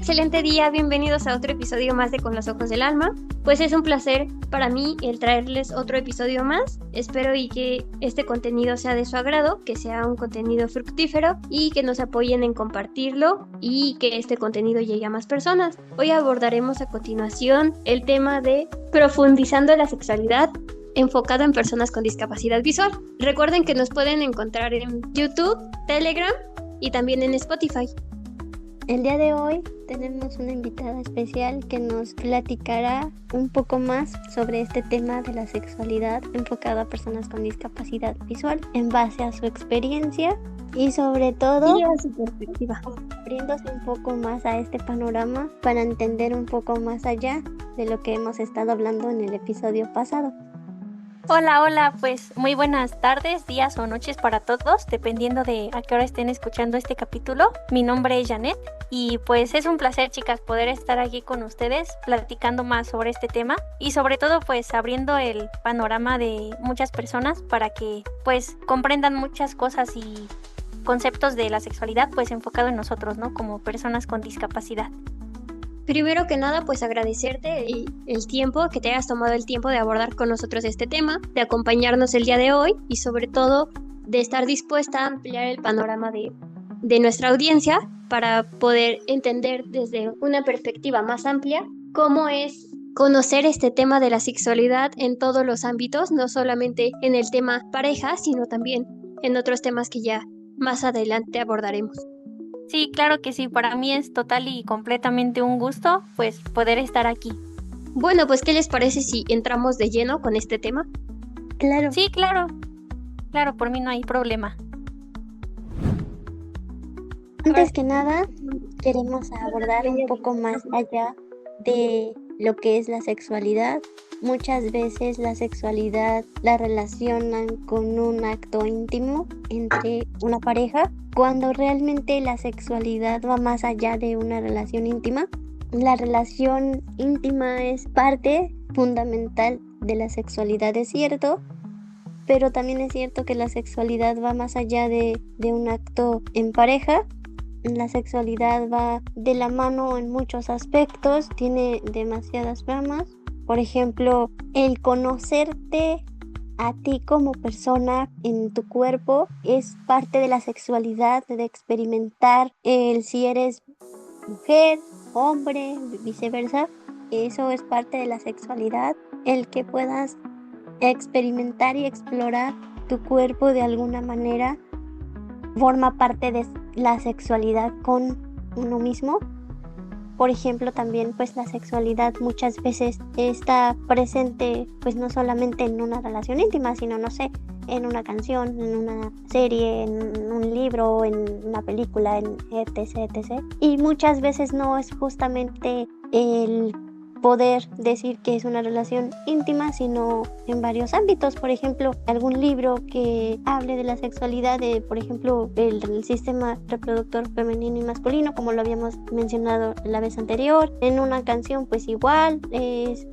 excelente día, bienvenidos a otro episodio más de Con los Ojos del Alma. Pues es un placer para mí el traerles otro episodio más. Espero y que este contenido sea de su agrado, que sea un contenido fructífero y que nos apoyen en compartirlo y que este contenido llegue a más personas. Hoy abordaremos a continuación el tema de profundizando la sexualidad enfocado en personas con discapacidad visual. Recuerden que nos pueden encontrar en YouTube, Telegram y también en Spotify. El día de hoy tenemos una invitada especial que nos platicará un poco más sobre este tema de la sexualidad enfocada a personas con discapacidad visual en base a su experiencia y sobre todo y a su perspectiva, abriéndose un poco más a este panorama para entender un poco más allá de lo que hemos estado hablando en el episodio pasado. Hola, pues muy buenas tardes, días o noches para todos, dependiendo de a qué hora estén escuchando este capítulo. Mi nombre es Janet y pues es un placer, chicas, poder estar aquí con ustedes platicando más sobre este tema y sobre todo pues abriendo el panorama de muchas personas para que pues comprendan muchas cosas y conceptos de la sexualidad pues enfocado en nosotros, ¿no? Como personas con discapacidad. Primero que nada, pues agradecerte el tiempo, que te hayas tomado el tiempo de abordar con nosotros este tema, de acompañarnos el día de hoy y sobre todo de estar dispuesta a ampliar el panorama de nuestra audiencia para poder entender desde una perspectiva más amplia cómo es conocer este tema de la sexualidad en todos los ámbitos, no solamente en el tema pareja, sino también en otros temas que ya más adelante abordaremos. Sí, claro que sí, para mí es total y completamente un gusto pues poder estar aquí. Bueno, pues ¿qué les parece si entramos de lleno con este tema? Claro. Sí, claro, por mí no hay problema. Antes que nada, queremos abordar un poco más allá de lo que es la sexualidad. Muchas veces la sexualidad la relacionan con un acto íntimo entre una pareja, cuando realmente la sexualidad va más allá de una relación íntima. La relación íntima es parte fundamental de la sexualidad, es cierto, pero también es cierto que la sexualidad va más allá de un acto en pareja. La sexualidad va de la mano en muchos aspectos, tiene demasiadas ramas. Por ejemplo, el conocerte a ti como persona en tu cuerpo es parte de la sexualidad, de experimentar el si eres mujer, hombre, viceversa. Eso es parte de la sexualidad, el que puedas experimentar y explorar tu cuerpo de alguna manera forma parte de la sexualidad con uno mismo. Por ejemplo, también pues la sexualidad muchas veces está presente pues no solamente en una relación íntima, sino no sé, en una canción, en una serie, en un libro, en una película, en etc. Y muchas veces no es justamente el poder decir que es una relación íntima, sino en varios ámbitos. Por ejemplo, algún libro que hable de la sexualidad, de, por ejemplo, el sistema reproductor femenino y masculino, como lo habíamos mencionado la vez anterior. En una canción, pues igual, es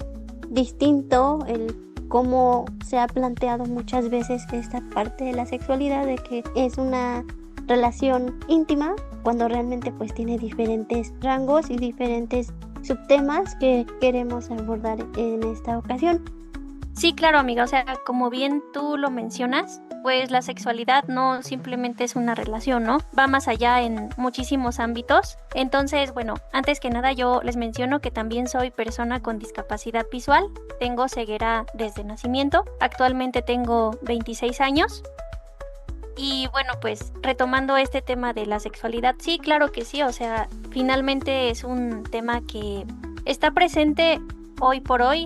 distinto el cómo se ha planteado muchas veces esta parte de la sexualidad, de que es una relación íntima, cuando realmente pues tiene diferentes rangos y diferentes subtemas que queremos abordar en esta ocasión. Sí, claro, amiga, o sea, como bien tú lo mencionas, pues la sexualidad no simplemente es una relación, ¿no? Va más allá en muchísimos ámbitos. Entonces, bueno, antes que nada yo les menciono que también soy persona con discapacidad visual, tengo ceguera desde nacimiento, actualmente tengo 26 años. Y bueno, pues retomando este tema de la sexualidad, sí, claro que sí, o sea, finalmente es un tema que está presente hoy por hoy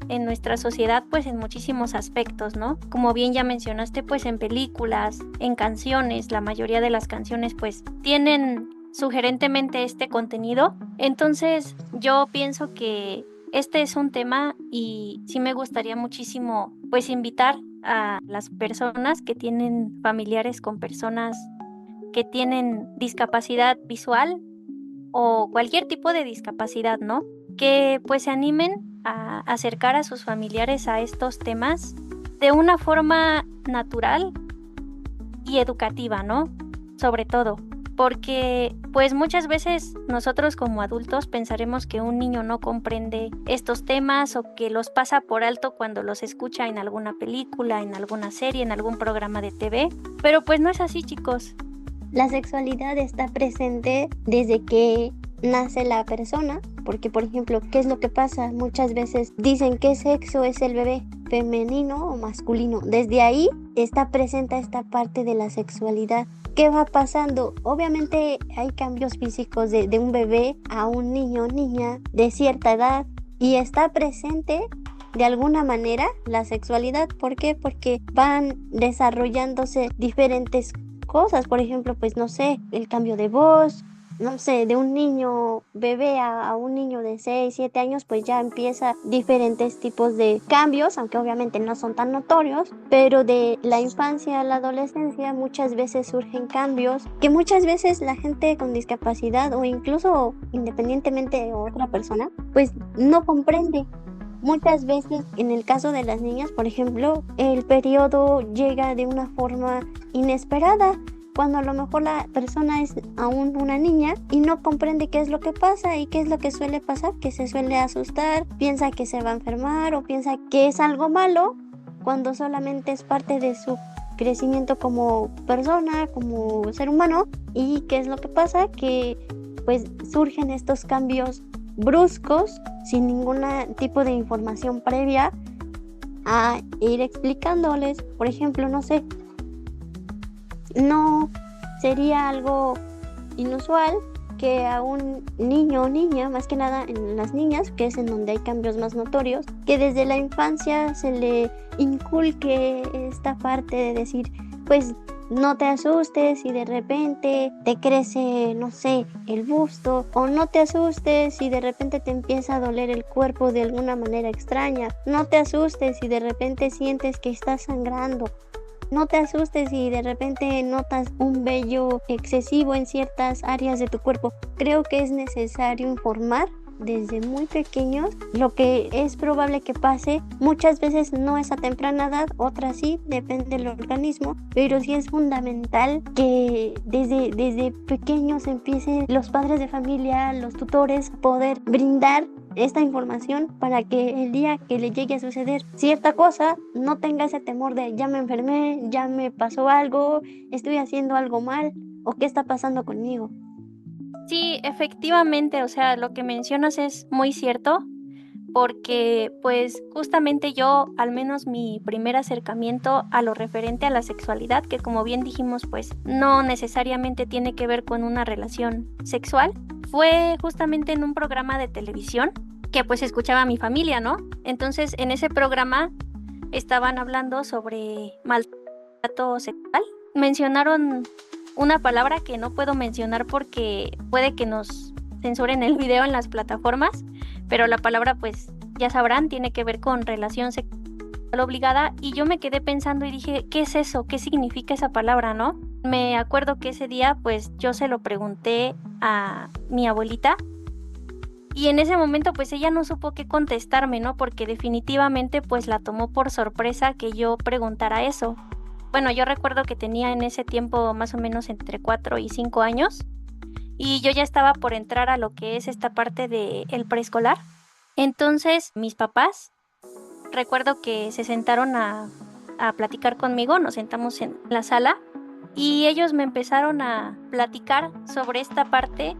en nuestra sociedad, pues en muchísimos aspectos, ¿no? Como bien ya mencionaste, pues en películas, en canciones, la mayoría de las canciones pues tienen sugerentemente este contenido. Entonces yo pienso que este es un tema y sí me gustaría muchísimo pues invitar a las personas que tienen familiares con personas que tienen discapacidad visual o cualquier tipo de discapacidad, ¿no? Que pues se animen a acercar a sus familiares a estos temas de una forma natural y educativa, ¿no? Sobre todo, porque pues muchas veces nosotros como adultos pensaremos que un niño no comprende estos temas o que los pasa por alto cuando los escucha en alguna película, en alguna serie, en algún programa de TV, pero pues no es así, chicos. La sexualidad está presente desde que nace la persona, porque por ejemplo, ¿qué es lo que pasa? Muchas veces dicen qué sexo es el bebé, femenino o masculino. Desde ahí está presente esta parte de la sexualidad. ¿Qué va pasando? Obviamente hay cambios físicos de un bebé a un niño o niña de cierta edad y está presente de alguna manera la sexualidad. ¿Por qué? Porque van desarrollándose diferentes cosas, por ejemplo, pues no sé, el cambio de voz, no sé, de un niño bebé a un niño de 6, 7 años, pues ya empieza diferentes tipos de cambios, aunque obviamente no son tan notorios, pero de la infancia a la adolescencia muchas veces surgen cambios que muchas veces la gente con discapacidad o incluso independientemente de otra persona, pues no comprende. Muchas veces, en el caso de las niñas, por ejemplo, el periodo llega de una forma inesperada, cuando a lo mejor la persona es aún una niña y no comprende qué es lo que pasa y qué es lo que suele pasar, que se suele asustar, piensa que se va a enfermar o piensa que es algo malo, cuando solamente es parte de su crecimiento como persona, como ser humano. ¿Y qué es lo que pasa? Que pues surgen estos cambios bruscos sin ningún tipo de información previa a ir explicándoles. Por ejemplo, no sé, no sería algo inusual que a un niño o niña, más que nada en las niñas, que es en donde hay cambios más notorios, que desde la infancia se le inculque esta parte de decir, pues no te asustes si de repente te crece, no sé, el busto, o no te asustes si de repente te empieza a doler el cuerpo de alguna manera extraña, no te asustes si de repente sientes que estás sangrando, no te asustes si de repente notas un vello excesivo en ciertas áreas de tu cuerpo. Creo que es necesario informar desde muy pequeños lo que es probable que pase. Muchas veces no es a temprana edad, otras sí, depende del organismo, pero sí es fundamental que desde pequeños empiecen los padres de familia, los tutores, a poder brindar esta información para que el día que le llegue a suceder cierta cosa no tenga ese temor de ya me enfermé, ya me pasó algo, estoy haciendo algo mal o qué está pasando conmigo. Sí, efectivamente, o sea, lo que mencionas es muy cierto, porque pues justamente yo, al menos mi primer acercamiento a lo referente a la sexualidad, que como bien dijimos, pues no necesariamente tiene que ver con una relación sexual, fue justamente en un programa de televisión que pues escuchaba a mi familia, ¿no? Entonces en ese programa estaban hablando sobre maltrato sexual. Mencionaron una palabra que no puedo mencionar porque puede que nos censuren el video en las plataformas, pero la palabra pues ya sabrán, tiene que ver con relación sexual obligada y yo me quedé pensando y dije, ¿qué es eso? ¿Qué significa esa palabra, no? Me acuerdo que ese día pues yo se lo pregunté a mi abuelita y en ese momento pues ella no supo qué contestarme, ¿no? Porque definitivamente pues la tomó por sorpresa que yo preguntara eso. Bueno, yo recuerdo que tenía en ese tiempo más o menos entre 4 y 5 años y yo ya estaba por entrar a lo que es esta parte del preescolar. Entonces mis papás, recuerdo que se sentaron a platicar conmigo, nos sentamos en la sala y ellos me empezaron a platicar sobre esta parte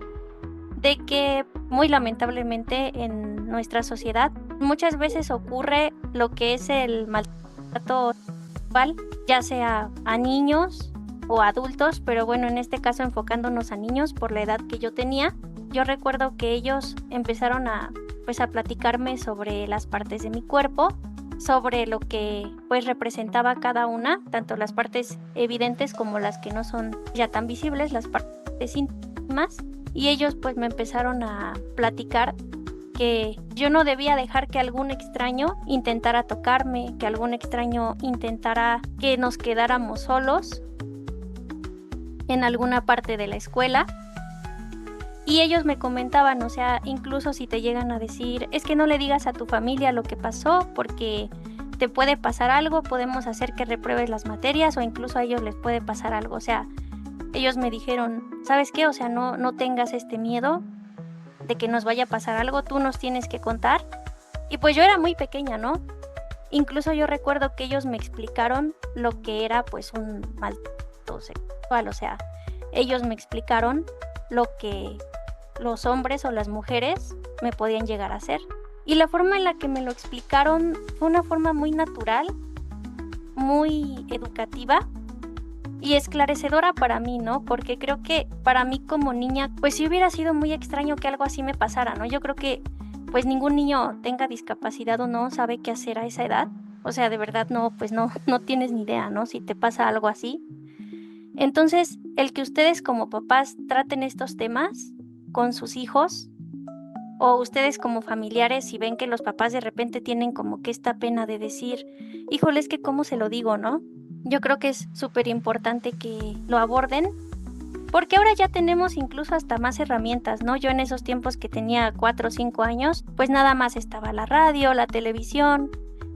de que muy lamentablemente en nuestra sociedad muchas veces ocurre lo que es el maltrato sexual, ya sea a niños o adultos, pero bueno, en este caso enfocándonos a niños por la edad que yo tenía. Yo recuerdo que ellos empezaron a platicarme sobre las partes de mi cuerpo, sobre lo que pues representaba cada una, tanto las partes evidentes como las que no son ya tan visibles, las partes íntimas, y ellos pues me empezaron a platicar que yo no debía dejar que algún extraño intentara tocarme, que algún extraño intentara que nos quedáramos solos en alguna parte de la escuela. Y ellos me comentaban, o sea, incluso si te llegan a decir, es que no le digas a tu familia lo que pasó porque te puede pasar algo, podemos hacer que repruebes las materias o incluso a ellos les puede pasar algo. O sea, ellos me dijeron, ¿sabes qué? O sea, no tengas este miedo de que nos vaya a pasar algo, tú nos tienes que contar. Y pues yo era muy pequeña, ¿no? Incluso yo recuerdo que ellos me explicaron lo que era pues un maltrato sexual, o sea, ellos me explicaron lo que los hombres o las mujeres me podían llegar a hacer. Y la forma en la que me lo explicaron fue una forma muy natural, muy educativa y esclarecedora para mí, ¿no? Porque creo que para mí como niña, pues sí hubiera sido muy extraño que algo así me pasara, ¿no? Yo creo que pues ningún niño tenga discapacidad o no sabe qué hacer a esa edad. O sea, de verdad no, pues no tienes ni idea, ¿no? Si te pasa algo así. Entonces, el que ustedes como papás traten estos temas con sus hijos, o ustedes como familiares, si ven que los papás de repente tienen como que esta pena de decir, híjole, es que cómo se lo digo, ¿no? Yo creo que es súper importante que lo aborden, porque ahora ya tenemos incluso hasta más herramientas, ¿no? Yo en esos tiempos que tenía 4 o 5 años, pues nada más estaba la radio, la televisión,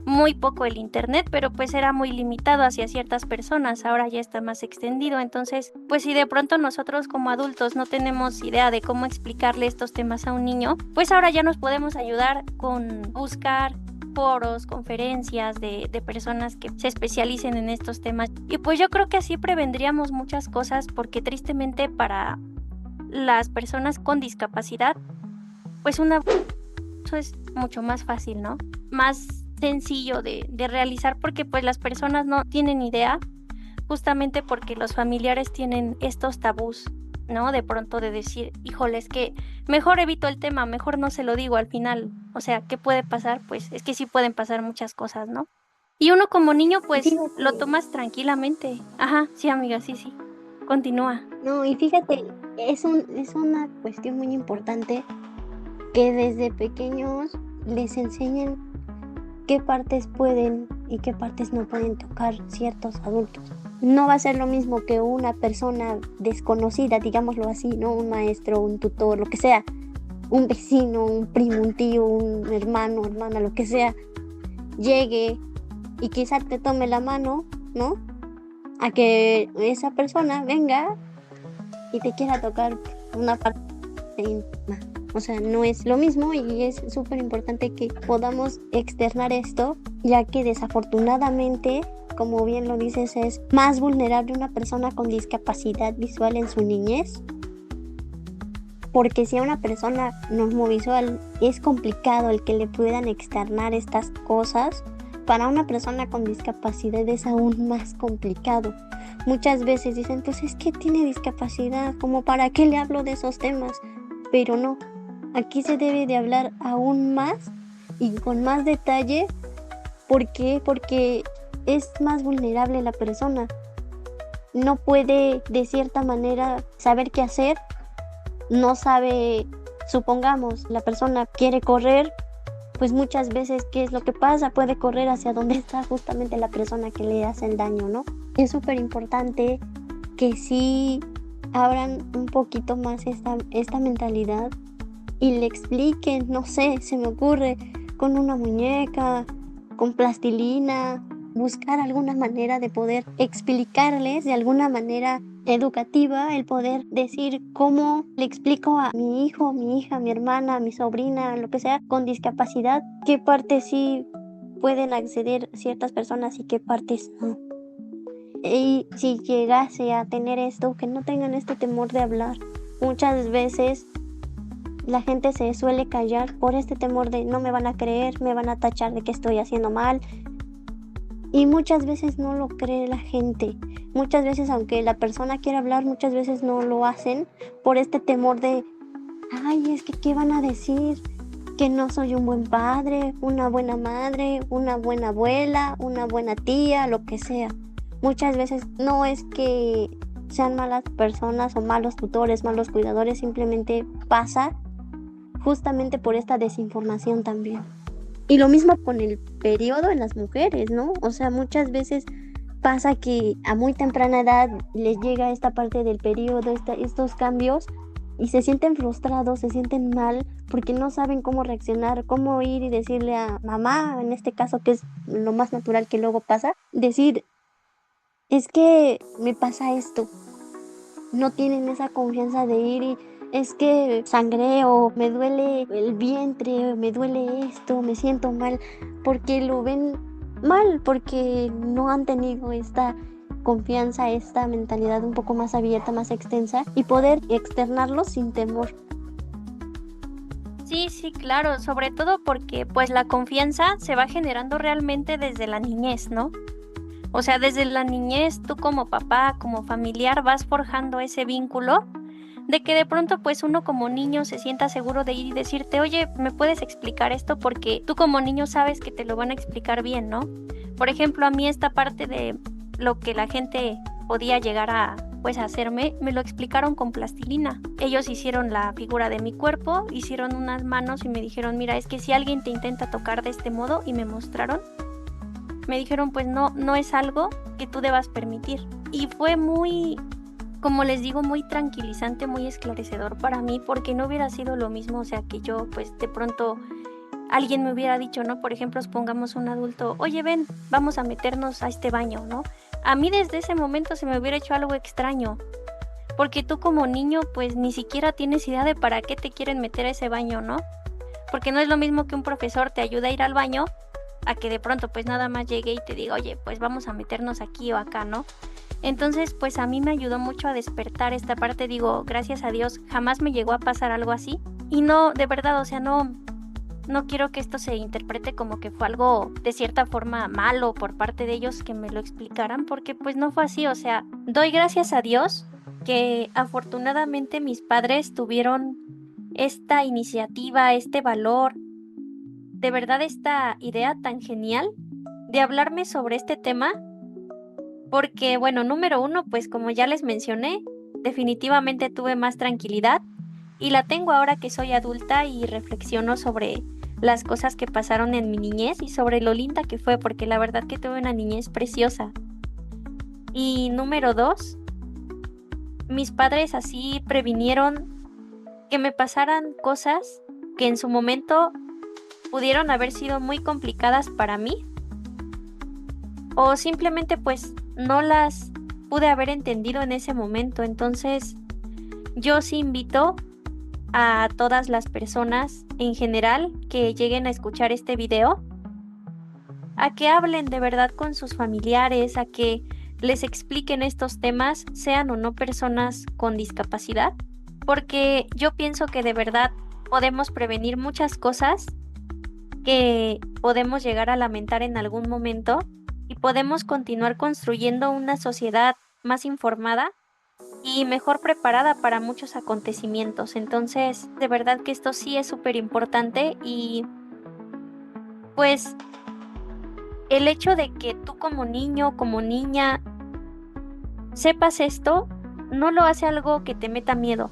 muy poco el internet, pero pues era muy limitado hacia ciertas personas, ahora ya está más extendido, entonces pues si de pronto nosotros como adultos no tenemos idea de cómo explicarle estos temas a un niño, pues ahora ya nos podemos ayudar con buscar foros, conferencias de personas que se especialicen en estos temas, y pues yo creo que así prevendríamos muchas cosas, porque tristemente para las personas con discapacidad, pues eso es mucho más fácil, ¿no? Más sencillo de realizar, porque pues las personas no tienen idea, justamente porque los familiares tienen estos tabús, ¿no? De pronto de decir, híjole, es que mejor evito el tema, mejor no se lo digo al final. O sea, ¿qué puede pasar? Pues es que sí pueden pasar muchas cosas, ¿no? Y uno como niño pues Fíjate. lo tomas tranquilamente. Ajá, sí amiga, sí. Continúa. No, y fíjate, es una cuestión muy importante que desde pequeños les enseñen qué partes pueden y qué partes no pueden tocar ciertos adultos. No va a ser lo mismo que una persona desconocida, digámoslo así, ¿no? Un maestro, un tutor, lo que sea, un vecino, un primo, un tío, un hermano, hermana, lo que sea, llegue y quizá te tome la mano, ¿no? A que esa persona venga y te quiera tocar una parte íntima. O sea, no es lo mismo, y es súper importante que podamos externar esto, ya que desafortunadamente, como bien lo dices, es más vulnerable una persona con discapacidad visual en su niñez. Porque si a una persona normovisual es complicado el que le puedan externar estas cosas, para una persona con discapacidad es aún más complicado. Muchas veces dicen, pues es que tiene discapacidad, ¿como para qué le hablo de esos temas? Pero no, aquí se debe de hablar aún más y con más detalle. ¿Por qué? Porque es más vulnerable la persona. No puede de cierta manera saber qué hacer, no sabe, supongamos, la persona quiere correr, pues muchas veces, ¿qué es lo que pasa? Puede correr hacia donde está justamente la persona que le hace el daño, ¿no? Es súper importante que sí abran un poquito más esta mentalidad y le expliquen, no sé, se me ocurre, con una muñeca, con plastilina, buscar alguna manera de poder explicarles de alguna manera educativa, el poder decir cómo le explico a mi hijo, mi hija, mi hermana, mi sobrina, lo que sea, con discapacidad, qué partes sí pueden acceder ciertas personas y qué partes no. Y si llegase a tener esto, que no tengan este temor de hablar. Muchas veces la gente se suele callar por este temor de no me van a creer, me van a tachar de que estoy haciendo mal. Y muchas veces no lo cree la gente. Muchas veces, aunque la persona quiera hablar, muchas veces no lo hacen por este temor de, ay, es que ¿qué van a decir? Que no soy un buen padre, una buena madre, una buena abuela, una buena tía, lo que sea. Muchas veces no es que sean malas personas o malos tutores, malos cuidadores, simplemente pasa justamente por esta desinformación también. Y lo mismo con el periodo en las mujeres, ¿no? O sea, muchas veces pasa que a muy temprana edad les llega esta parte del periodo, estos cambios, y se sienten frustrados, se sienten mal, porque no saben cómo reaccionar, cómo ir y decirle a mamá, en este caso, que es lo más natural que luego pasa, decir, es que me pasa esto. no tienen esa confianza de ir y es que sangré o me duele el vientre, me duele esto, me siento mal, porque lo ven mal, porque no han tenido esta confianza, esta mentalidad un poco más abierta, más extensa y poder externarlo sin temor. Sí, sí, claro, sobre todo porque pues la confianza se va generando realmente desde la niñez, ¿no? O sea, desde la niñez tú como papá, como familiar vas forjando ese vínculo de que de pronto pues uno como niño se sienta seguro de ir y decirte, oye, ¿me puedes explicar esto? Porque tú como niño sabes que te lo van a explicar bien, ¿no? Por ejemplo, a mí esta parte de lo que la gente podía llegar a pues a hacerme, me lo explicaron con plastilina. Ellos hicieron la figura de mi cuerpo, hicieron unas manos y me dijeron, mira, es que si alguien te intenta tocar de este modo, y me mostraron, me dijeron, pues no, no es algo que tú debas permitir. Y fue muy, como les digo, muy tranquilizante, muy esclarecedor para mí, porque no hubiera sido lo mismo, o sea, que yo, pues de pronto alguien me hubiera dicho, ¿no? Por ejemplo, supongamos un adulto, oye, ven, vamos a meternos a este baño, ¿no? A mí desde ese momento se me hubiera hecho algo extraño, porque tú como niño, pues ni siquiera tienes idea de para qué te quieren meter a ese baño, ¿no? Porque no es lo mismo que un profesor te ayude a ir al baño, a que de pronto pues nada más llegue y te diga, oye, pues vamos a meternos aquí o acá, ¿no? Entonces, pues a mí me ayudó mucho a despertar esta parte, digo, gracias a Dios, jamás me llegó a pasar algo así. Y no, de verdad, o sea, no quiero que esto se interprete como que fue algo de cierta forma malo por parte de ellos que me lo explicaran, porque pues no fue así, o sea, doy gracias a Dios que afortunadamente mis padres tuvieron esta iniciativa, este valor, de verdad esta idea tan genial de hablarme sobre este tema, porque bueno, número uno, pues como ya les mencioné, definitivamente tuve más tranquilidad y la tengo ahora que soy adulta y reflexiono sobre las cosas que pasaron en mi niñez y sobre lo linda que fue, porque la verdad que tuve una niñez preciosa. Y número dos, mis padres así previnieron que me pasaran cosas que en su momento pudieron haber sido muy complicadas para mí o simplemente pues no las pude haber entendido en ese momento. Entonces, yo sí invito a todas las personas en general que lleguen a escuchar este video a que hablen de verdad con sus familiares, a que les expliquen estos temas, sean o no personas con discapacidad, porque yo pienso que de verdad podemos prevenir muchas cosas que podemos llegar a lamentar en algún momento y podemos continuar construyendo una sociedad más informada y mejor preparada para muchos acontecimientos. Entonces, de verdad que esto sí es súper importante y pues el hecho de que tú como niño, como niña, sepas esto, no lo hace algo que te meta miedo.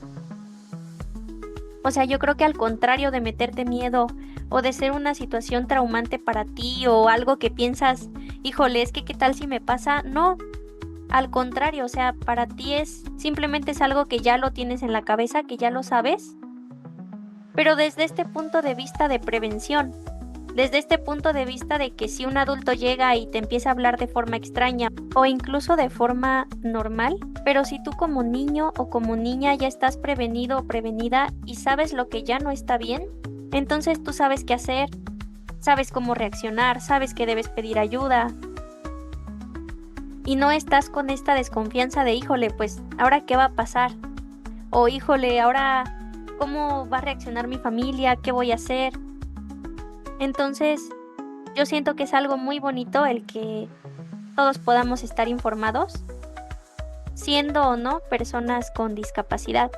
O sea, yo creo que al contrario de meterte miedo o de ser una situación traumante para ti o algo que piensas, híjole, es que qué tal si me pasa, no. Al contrario, o sea, para ti simplemente es algo que ya lo tienes en la cabeza, que ya lo sabes, pero desde este punto de vista de prevención, desde este punto de vista de que si un adulto llega y te empieza a hablar de forma extraña o incluso de forma normal, pero si tú como niño o como niña ya estás prevenido o prevenida y sabes lo que ya no está bien, entonces tú sabes qué hacer, sabes cómo reaccionar, sabes que debes pedir ayuda. Y no estás con esta desconfianza de, híjole, pues, ¿ahora qué va a pasar? O, híjole, ¿ahora cómo va a reaccionar mi familia? ¿Qué voy a hacer? Entonces, yo siento que es algo muy bonito el que todos podamos estar informados, siendo o no personas con discapacidad.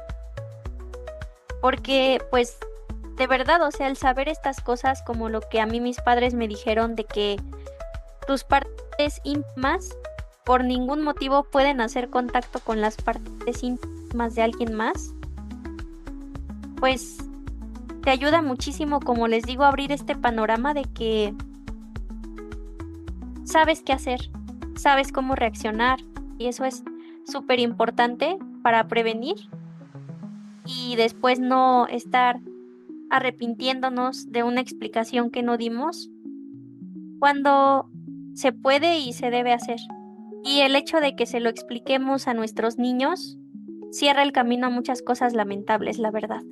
Porque, pues, de verdad, o sea, el saber estas cosas como lo que a mí mis padres me dijeron de que tus partes íntimas por ningún motivo pueden hacer contacto con las partes íntimas de alguien más, pues te ayuda muchísimo, como les digo, a abrir este panorama de que sabes qué hacer, sabes cómo reaccionar y eso es súper importante para prevenir y después no estar arrepintiéndonos de una explicación que no dimos cuando se puede y se debe hacer. Y el hecho de que se lo expliquemos a nuestros niños cierra el camino a muchas cosas lamentables, la verdad.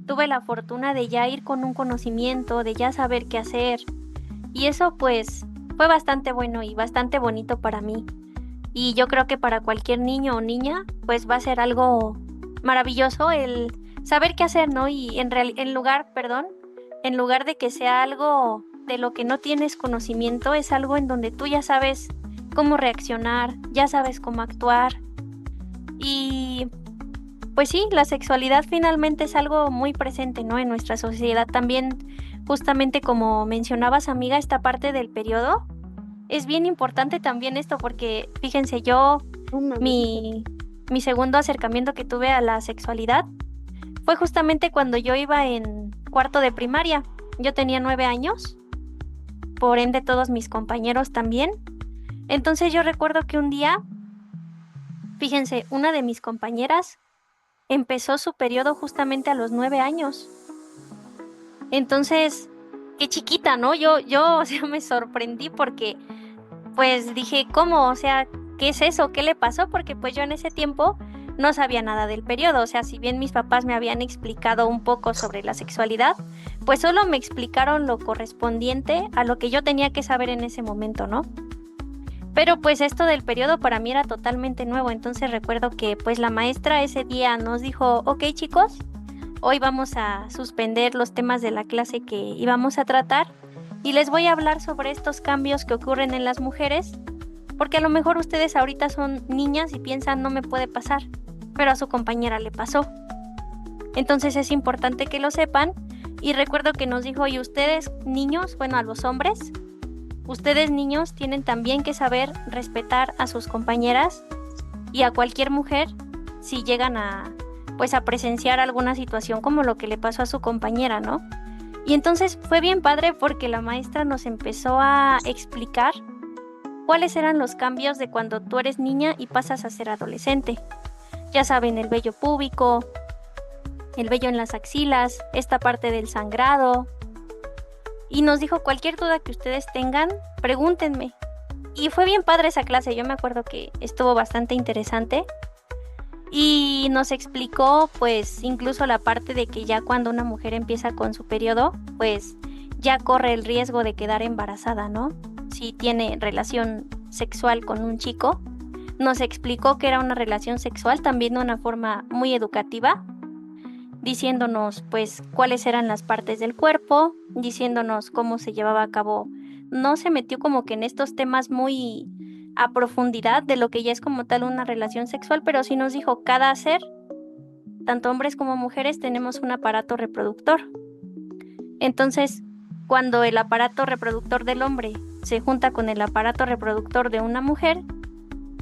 Tuve la fortuna de ya ir con un conocimiento, de ya saber qué hacer, y eso pues fue bastante bueno y bastante bonito para mí. Y yo creo que para cualquier niño o niña pues va a ser algo maravilloso el saber qué hacer, ¿no? Y en lugar de que sea algo de lo que no tienes conocimiento, es algo en donde tú ya sabes cómo reaccionar, ya sabes cómo actuar. Y pues sí, la sexualidad finalmente es algo muy presente, ¿no? En nuestra sociedad también, justamente como mencionabas, amiga, esta parte del periodo. Es bien importante también esto porque, fíjense, mi segundo acercamiento que tuve a la sexualidad fue justamente cuando yo iba en cuarto de primaria. Yo tenía 9 años, por ende todos mis compañeros también. Entonces yo recuerdo que un día, fíjense, una de mis compañeras empezó su periodo justamente a los 9 años. Entonces, qué chiquita, ¿no? Yo, o sea, me sorprendí porque, pues dije, ¿cómo? O sea, ¿qué es eso? ¿Qué le pasó? Porque pues yo en ese tiempo no sabía nada del periodo. O sea, si bien mis papás me habían explicado un poco sobre la sexualidad, pues solo me explicaron lo correspondiente a lo que yo tenía que saber en ese momento, ¿no? Pero pues esto del periodo para mí era totalmente nuevo. Entonces recuerdo que pues la maestra ese día nos dijo, ok chicos, hoy vamos a suspender los temas de la clase que íbamos a tratar y les voy a hablar sobre estos cambios que ocurren en las mujeres, porque a lo mejor ustedes ahorita son niñas y piensan no me puede pasar, pero a su compañera le pasó. Entonces es importante que lo sepan. Y recuerdo que nos dijo, y ustedes niños, bueno, a los hombres, ustedes niños tienen también que saber respetar a sus compañeras y a cualquier mujer si llegan a presenciar alguna situación como lo que le pasó a su compañera, ¿no? Y entonces fue bien padre porque la maestra nos empezó a explicar cuáles eran los cambios de cuando tú eres niña y pasas a ser adolescente. Ya saben, el vello púbico, el vello en las axilas, esta parte del sangrado. Y nos dijo, cualquier duda que ustedes tengan, pregúntenme. Y fue bien padre esa clase, yo me acuerdo que estuvo bastante interesante. Y nos explicó pues incluso la parte de que ya cuando una mujer empieza con su periodo, pues ya corre el riesgo de quedar embarazada, ¿no? Si tiene relación sexual con un chico. Nos explicó que era una relación sexual también de una forma muy educativa, diciéndonos pues cuáles eran las partes del cuerpo, diciéndonos cómo se llevaba a cabo. No se metió como que en estos temas muy a profundidad de lo que ya es como tal una relación sexual, pero sí nos dijo, cada ser, tanto hombres como mujeres, tenemos un aparato reproductor. Entonces, cuando el aparato reproductor del hombre se junta con el aparato reproductor de una mujer,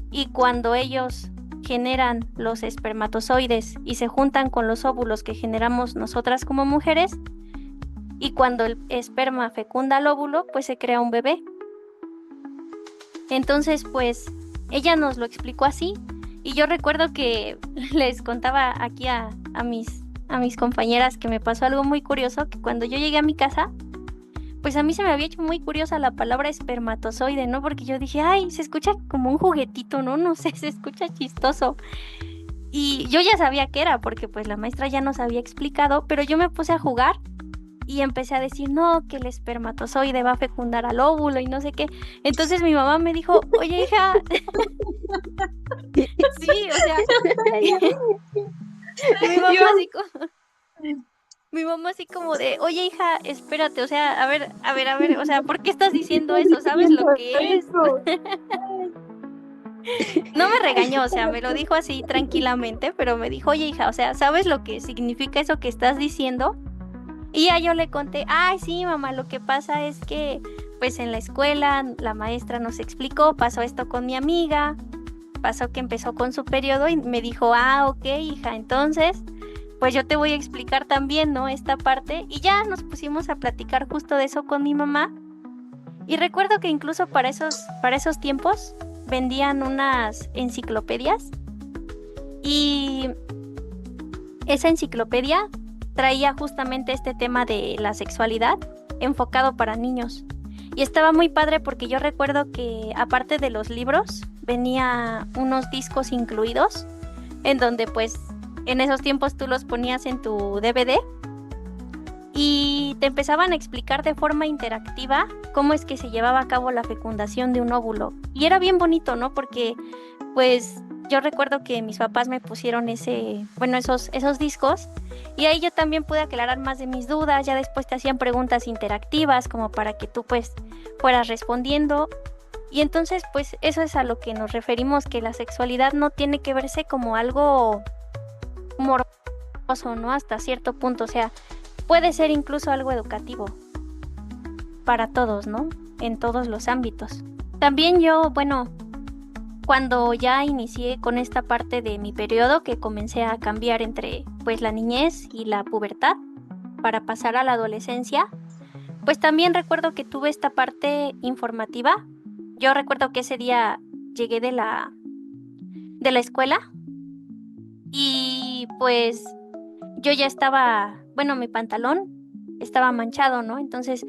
y cuando ellos generan los espermatozoides y se juntan con los óvulos que generamos nosotras como mujeres, y cuando el esperma fecunda el óvulo, pues se crea un bebé. Entonces, pues, ella nos lo explicó así, y yo recuerdo que les contaba aquí a mis compañeras que me pasó algo muy curioso, que cuando yo llegué a mi casa, pues a mí se me había hecho muy curiosa la palabra espermatozoide, ¿no? Porque yo dije, ay, se escucha como un juguetito, ¿no? No sé, se escucha chistoso. Y yo ya sabía qué era, porque pues la maestra ya nos había explicado, pero yo me puse a jugar y empecé a decir, no, que el espermatozoide va a fecundar al óvulo y no sé qué. Entonces mi mamá me dijo, oye, hija... Sí, o sea... Mi mamá así como de, oye hija, espérate, o sea, a ver, o sea, ¿por qué estás diciendo eso? ¿Sabes lo que es? No me regañó, o sea, me lo dijo así tranquilamente, pero me dijo, oye hija, o sea, ¿sabes lo que significa eso que estás diciendo? Y ya yo le conté, ay sí mamá, lo que pasa es que pues en la escuela la maestra nos explicó, pasó esto con mi amiga, pasó que empezó con su periodo y me dijo, ah, ok hija, entonces... pues yo te voy a explicar también, ¿no? Esta parte. Y ya nos pusimos a platicar justo de eso con mi mamá. Y recuerdo que incluso para esos tiempos vendían unas enciclopedias. Y esa enciclopedia traía justamente este tema de la sexualidad enfocado para niños. Y estaba muy padre porque yo recuerdo que aparte de los libros, venía unos discos incluidos en donde pues en esos tiempos tú los ponías en tu DVD y te empezaban a explicar de forma interactiva cómo es que se llevaba a cabo la fecundación de un óvulo. Y era bien bonito, ¿no? Porque pues yo recuerdo que mis papás me pusieron esos discos, y ahí yo también pude aclarar más de mis dudas. Ya después te hacían preguntas interactivas como para que tú pues fueras respondiendo. Y entonces pues eso es a lo que nos referimos, que la sexualidad no tiene que verse como algo morboso, ¿no? Hasta cierto punto, o sea, puede ser incluso algo educativo para todos, ¿no? En todos los ámbitos. También yo, bueno, cuando ya inicié con esta parte de mi periodo, que comencé a cambiar entre pues la niñez y la pubertad para pasar a la adolescencia, pues también recuerdo que tuve esta parte informativa. Yo recuerdo que ese día llegué de la escuela y pues yo ya estaba, bueno, mi pantalón estaba manchado, ¿no? Entonces,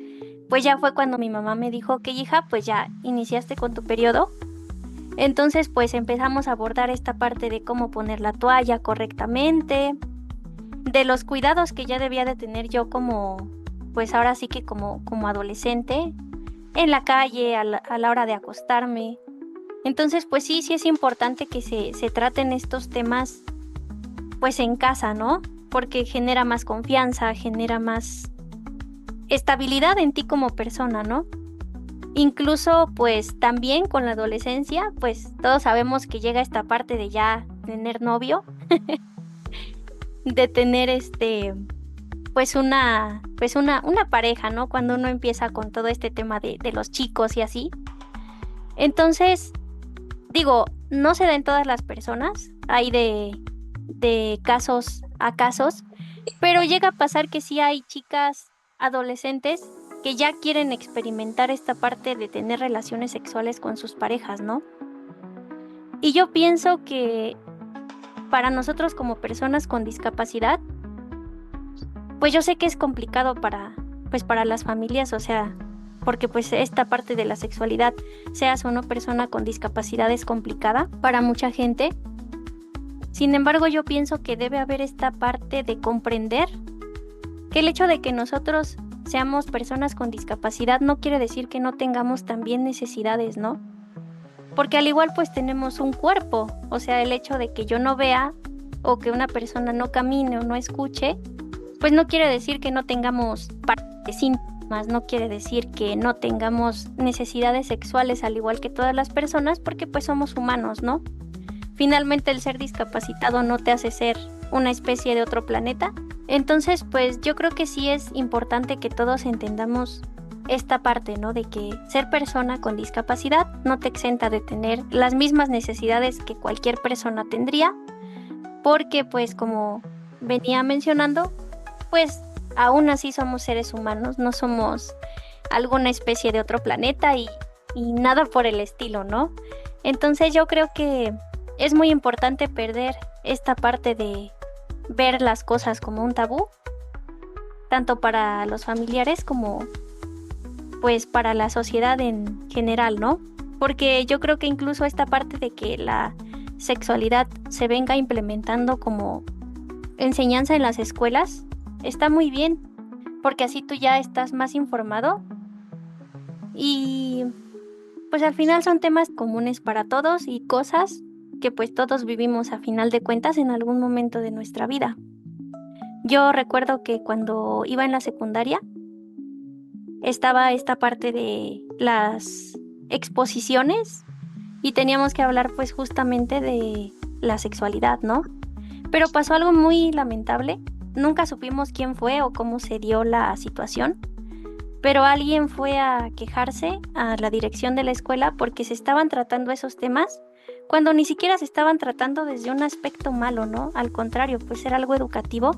pues ya fue cuando mi mamá me dijo que, hija, pues ya iniciaste con tu periodo. Entonces, pues empezamos a abordar esta parte de cómo poner la toalla correctamente, de los cuidados que ya debía de tener yo como, pues ahora sí que como adolescente, en la calle, a la hora de acostarme. Entonces, pues sí es importante que se traten estos temas, pues en casa, ¿no? Porque genera más confianza, genera más estabilidad en ti como persona, ¿no? Incluso pues también con la adolescencia, pues todos sabemos que llega esta parte de ya tener novio, de tener pues una pareja, ¿no? Cuando uno empieza con todo este tema de los chicos y así. Entonces, digo, no se da en todas las personas, hay de casos a casos, pero llega a pasar que sí hay chicas adolescentes que ya quieren experimentar esta parte de tener relaciones sexuales con sus parejas, ¿no? Y yo pienso que para nosotros como personas con discapacidad, pues yo sé que es complicado para las familias, o sea, porque pues esta parte de la sexualidad, seas o no persona con discapacidad, es complicada para mucha gente. Sin embargo, yo pienso que debe haber esta parte de comprender que el hecho de que nosotros seamos personas con discapacidad no quiere decir que no tengamos también necesidades, ¿no? Porque al igual pues tenemos un cuerpo, o sea, el hecho de que yo no vea o que una persona no camine o no escuche, pues no quiere decir que no tengamos partes íntimas, no quiere decir que no tengamos necesidades sexuales al igual que todas las personas, porque pues somos humanos, ¿no? Finalmente el ser discapacitado no te hace ser una especie de otro planeta. Entonces, pues yo creo que sí es importante que todos entendamos esta parte, ¿no? De que ser persona con discapacidad no te exenta de tener las mismas necesidades que cualquier persona tendría, porque pues como venía mencionando, pues aún así somos seres humanos, no somos alguna especie de otro planeta y nada por el estilo, ¿no? Entonces yo creo que es muy importante perder esta parte de ver las cosas como un tabú, tanto para los familiares como pues para la sociedad en general, ¿no? Porque yo creo que incluso esta parte de que la sexualidad se venga implementando como enseñanza en las escuelas está muy bien, porque así tú ya estás más informado y pues al final son temas comunes para todos y cosas que pues todos vivimos a final de cuentas en algún momento de nuestra vida. Yo recuerdo que cuando iba en la secundaria estaba esta parte de las exposiciones y teníamos que hablar pues justamente de la sexualidad, ¿no? Pero pasó algo muy lamentable, nunca supimos quién fue o cómo se dio la situación, pero alguien fue a quejarse a la dirección de la escuela porque se estaban tratando esos temas cuando ni siquiera se estaban tratando desde un aspecto malo, ¿no? Al contrario, pues era algo educativo.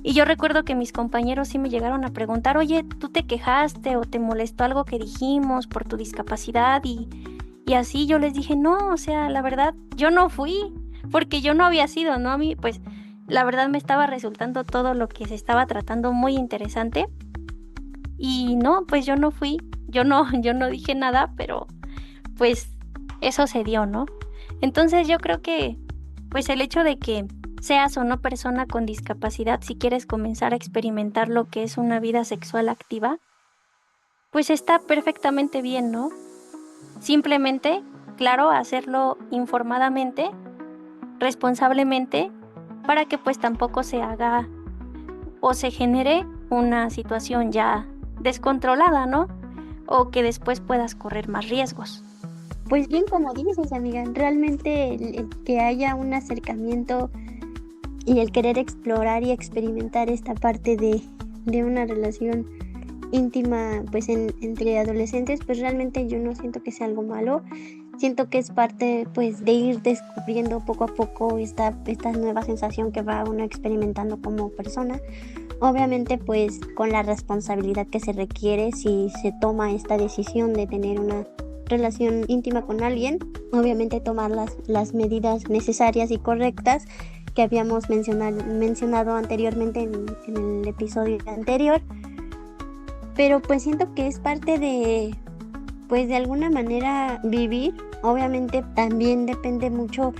Y yo recuerdo que mis compañeros sí me llegaron a preguntar, oye, ¿tú te quejaste o te molestó algo que dijimos por tu discapacidad? Y así yo les dije, no, o sea, la verdad, yo no fui, porque yo no había sido, ¿no? A mí, pues, la verdad me estaba resultando todo lo que se estaba tratando muy interesante. Y no, pues yo no fui, yo no dije nada, pero pues eso se dio, ¿no? Entonces yo creo que pues el hecho de que seas o no persona con discapacidad, si quieres comenzar a experimentar lo que es una vida sexual activa, pues está perfectamente bien, ¿no? Simplemente, claro, hacerlo informadamente, responsablemente, para que pues tampoco se haga o se genere una situación ya descontrolada, ¿no? O que después puedas correr más riesgos. Pues bien, como dices, amiga, realmente el que haya un acercamiento y el querer explorar y experimentar esta parte de una relación íntima pues entre adolescentes, pues realmente yo no siento que sea algo malo. Siento que es parte pues de ir descubriendo poco a poco esta nueva sensación que va uno experimentando como persona. Obviamente pues con la responsabilidad que se requiere si se toma esta decisión de tener una relación íntima con alguien, obviamente tomar las medidas necesarias y correctas que habíamos mencionado anteriormente en el episodio anterior. Pero pues siento que es parte de, pues de alguna manera vivir. Obviamente también depende mucho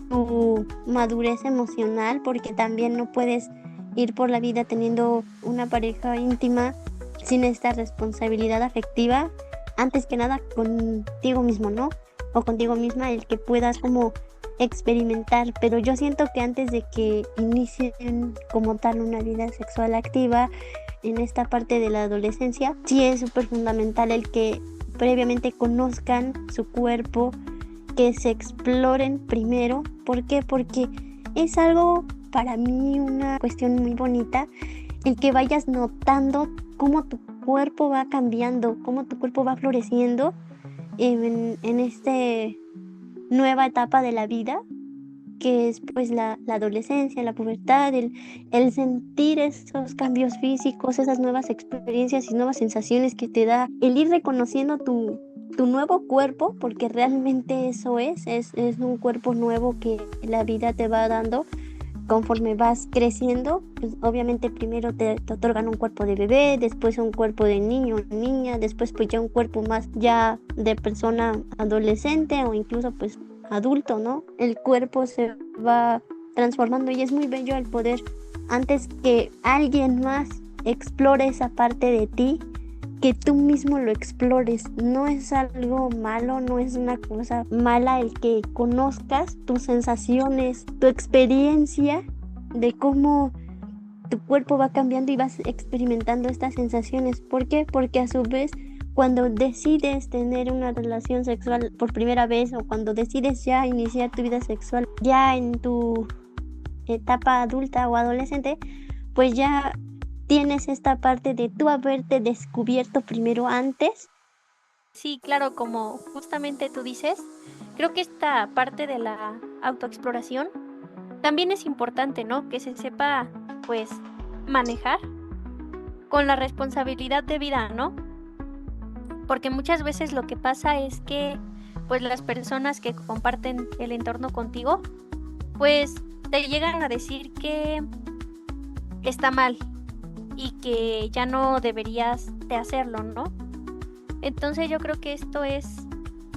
tu madurez emocional, porque también no puedes ir por la vida teniendo una pareja íntima sin esta responsabilidad afectiva, antes que nada contigo mismo, ¿no? O contigo misma, el que puedas como experimentar. Pero yo siento que antes de que inicien como tal una vida sexual activa, en esta parte de la adolescencia, sí es súper fundamental el que previamente conozcan su cuerpo, que se exploren primero. ¿Por qué? Porque es algo para mí una cuestión muy bonita, el que vayas notando cómo tu cuerpo va cambiando, cómo tu cuerpo va floreciendo en esta nueva etapa de la vida, que es pues la adolescencia, la pubertad, el sentir esos cambios físicos, esas nuevas experiencias y nuevas sensaciones que te da el ir reconociendo tu nuevo cuerpo, porque realmente eso es un cuerpo nuevo que la vida te va dando conforme vas creciendo. Pues obviamente primero te otorgan un cuerpo de bebé, después un cuerpo de niño o niña, después pues ya un cuerpo más ya de persona adolescente o incluso pues adulto, ¿no? El cuerpo se va transformando y es muy bello el poder, antes que alguien más explore esa parte de ti, que tú mismo lo explores. No es algo malo, no es una cosa mala el que conozcas tus sensaciones, tu experiencia de cómo tu cuerpo va cambiando y vas experimentando estas sensaciones. ¿Por qué? Porque a su vez, cuando decides tener una relación sexual por primera vez, o cuando decides ya iniciar tu vida sexual ya en tu etapa adulta o adolescente, pues ya tienes esta parte de tú haberte descubierto primero antes. Sí, claro, como justamente tú dices, creo que esta parte de la autoexploración también es importante, ¿no? Que se sepa, pues, manejar con la responsabilidad debida, ¿no? Porque muchas veces lo que pasa es que, pues, las personas que comparten el entorno contigo, pues, te llegan a decir que está mal y que ya no deberías de hacerlo, ¿no? Entonces yo creo que esto es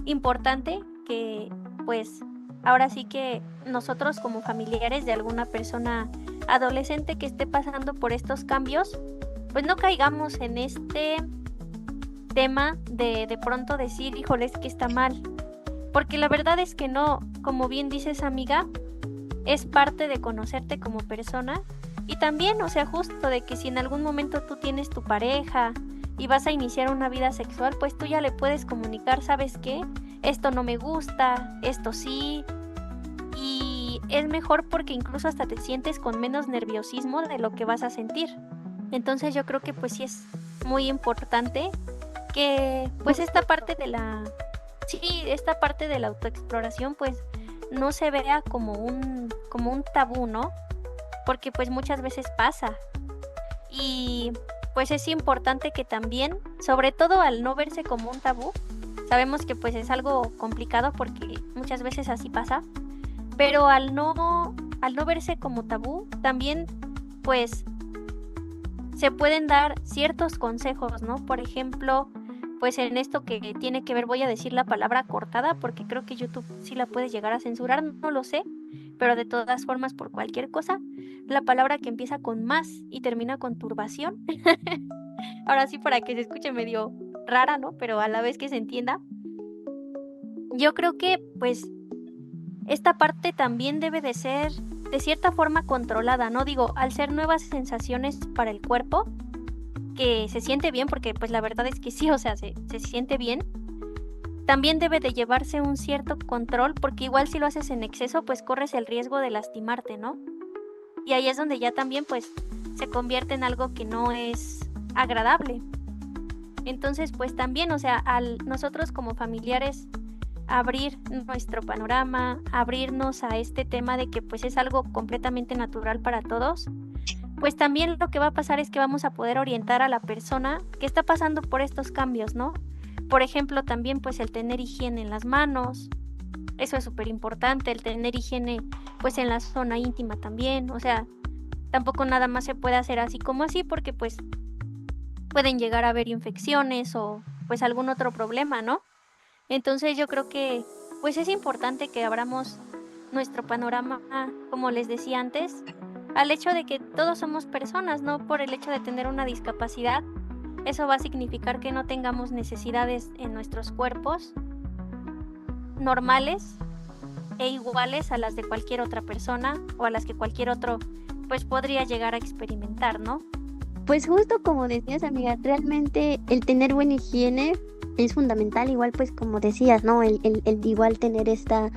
importante, que pues ahora sí que nosotros como familiares de alguna persona adolescente que esté pasando por estos cambios, pues no caigamos en este tema de pronto decir, híjole, es que está mal. Porque la verdad es que no, como bien dices, amiga, es parte de conocerte como persona. Y también, o sea, justo de que si en algún momento tú tienes tu pareja y vas a iniciar una vida sexual, pues tú ya le puedes comunicar, ¿sabes qué? Esto no me gusta, esto sí. Y es mejor porque incluso hasta te sientes con menos nerviosismo de lo que vas a sentir. Entonces yo creo que pues sí es muy importante que pues esta parte de la autoexploración pues no se vea como un tabú, ¿no? Porque pues muchas veces pasa. Y pues es importante que también, sobre todo al no verse como un tabú, sabemos que pues es algo complicado porque muchas veces así pasa, pero al no verse como tabú, también pues se pueden dar ciertos consejos, ¿no? Por ejemplo, pues en esto que tiene que ver, voy a decir la palabra cortada, porque creo que YouTube sí la puede llegar a censurar, no lo sé, pero de todas formas, por cualquier cosa, la palabra que empieza con más y termina con turbación. Ahora sí, para que se escuche medio rara, ¿no? Pero a la vez que se entienda. Yo creo que, pues, esta parte también debe de ser de cierta forma controlada, ¿no? Digo, al ser nuevas sensaciones para el cuerpo, que se siente bien, porque pues la verdad es que sí, o sea, se siente bien, también debe de llevarse un cierto control, porque igual si lo haces en exceso, pues corres el riesgo de lastimarte, ¿no? Y ahí es donde ya también pues se convierte en algo que no es agradable. Entonces, pues también, o sea, al nosotros como familiares abrir nuestro panorama, abrirnos a este tema de que pues es algo completamente natural para todos, pues también lo que va a pasar es que vamos a poder orientar a la persona que está pasando por estos cambios, ¿no? Por ejemplo, también pues el tener higiene en las manos, eso es súper importante, el tener higiene pues en la zona íntima también, o sea, tampoco nada más se puede hacer así como así porque pues pueden llegar a haber infecciones o pues algún otro problema, ¿no? Entonces yo creo que pues es importante que abramos nuestro panorama, como les decía antes, al hecho de que todos somos personas, no por el hecho de tener una discapacidad, eso va a significar que no tengamos necesidades en nuestros cuerpos normales e iguales a las de cualquier otra persona o a las que cualquier otro pues podría llegar a experimentar, ¿no? Pues justo como decías, amiga, realmente el tener buena higiene es fundamental, igual pues como decías, ¿no? El igual tener esta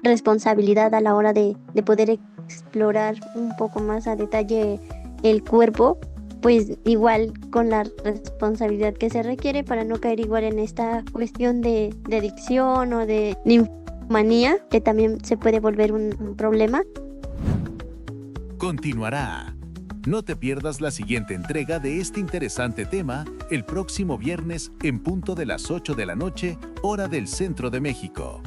responsabilidad a la hora de poder explorar un poco más a detalle el cuerpo, pues igual con la responsabilidad que se requiere para no caer igual en esta cuestión de adicción o de ninfomanía, que también se puede volver un problema. Continuará. No te pierdas la siguiente entrega de este interesante tema el próximo viernes en punto de las 8 de la noche, hora del Centro de México.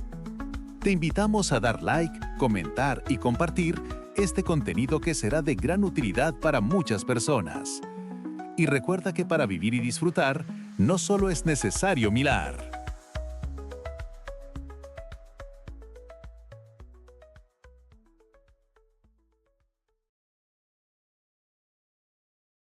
Te invitamos a dar like, comentar y compartir este contenido que será de gran utilidad para muchas personas. Y recuerda que para vivir y disfrutar, no solo es necesario mirar.